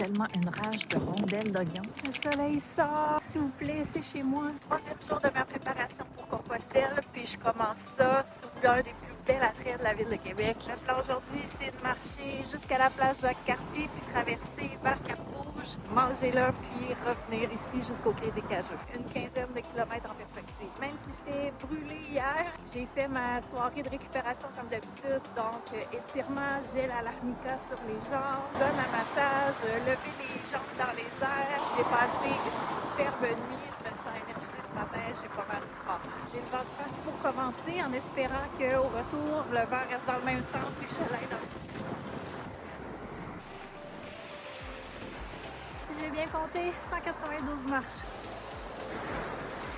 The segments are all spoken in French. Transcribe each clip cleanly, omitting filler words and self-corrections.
tellement une rage de rondelles d'oignons. Le soleil sort, s'il vous plaît, c'est chez moi. Troisième jour de ma préparation pour Compostelle, puis je commence ça sous l'un des plus bels attraits de la ville de Québec. Le plan aujourd'hui, c'est de marcher jusqu'à la plage Jacques-Cartier, puis traverser vers Cap-Rouge, manger là, puis revenir ici jusqu'au quai des Cageux. Une quinzaine de kilomètres en perspective. Même si j'étais brûlée hier, j'ai fait ma soirée de récupération comme d'habitude, donc étirement, gel à l'arnica sur les jambes, donne un massage, lever les jambes dans les airs. J'ai passé une superbe nuit, je me sens énergisée ce matin, j'ai pas mal de corps. J'ai le vent de face pour commencer en espérant qu'au retour, le vent reste dans le même sens puis je l'aide dans le... Si j'ai bien compté, 192 marches.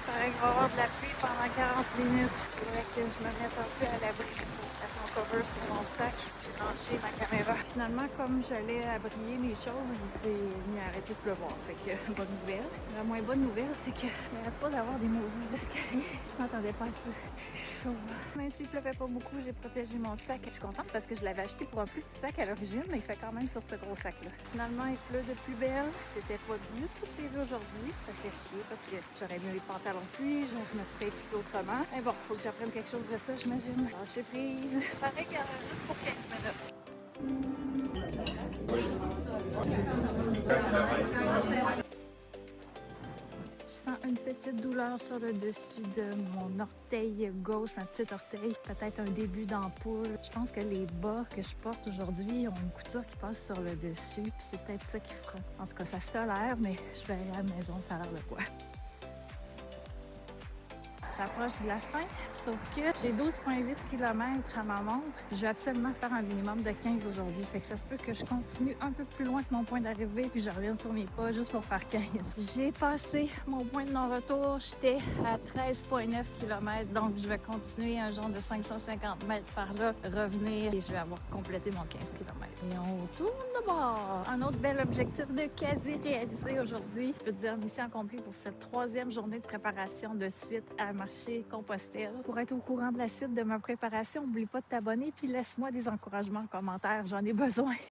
Ça va y avoir de la pluie pendant 40 minutes. Il faudrait que je me mette un peu à l'abri. Mettre mon cover sur mon sac puis brancher ma caméra. Finalement, comme j'allais abrier mes choses, il s'est mis à arrêter de pleuvoir. Fait que bonne nouvelle. La moins bonne nouvelle, c'est qu'il n'arrête pas d'avoir des maudits escaliers. Je m'attendais pas à ça. Chaud. Même s'il pleuvait pas beaucoup, j'ai protégé mon sac. Je suis contente parce que je l'avais acheté pour un petit sac à l'origine, mais il fait quand même sur ce gros sac-là. Finalement, il pleut de plus belle. C'était pas du tout prévu aujourd'hui. Ça fait chier parce que j'aurais mis les pantalons de pluie, je me serais équipée autrement. Mais bon, faut que j'apprenne quelque chose de ça, j'imagine. Lâcher prise. Pareil qu'il y en a juste pour 15 minutes. Je sens une petite douleur sur le dessus de mon orteil gauche, ma petite orteil. Peut-être un début d'ampoule. Je pense que les bas que je porte aujourd'hui ont une couture qui passe sur le dessus. Puis c'est peut-être ça qui fera. En tout cas, ça se tolère, mais je vais aller à la maison, ça a l'air de quoi. J'approche de la fin, sauf que j'ai 12,8 km à ma montre. Je vais absolument faire un minimum de 15 aujourd'hui. Fait que ça se peut que je continue un peu plus loin que mon point d'arrivée puis je revienne sur mes pas juste pour faire 15. J'ai passé mon point de non-retour. J'étais à 13,9 km. Donc, je vais continuer un genre de 550 mètres par là, revenir et je vais avoir complété mon 15 km. Et on tourne de bord. Un autre bel objectif de quasi réalisé aujourd'hui. Je peux te dire mission accomplie pour cette troisième journée de préparation de suite à marcher Compostelle. Pour être au courant de la suite de ma préparation, n'oublie pas de t'abonner puis laisse-moi des encouragements en commentaire. J'en ai besoin.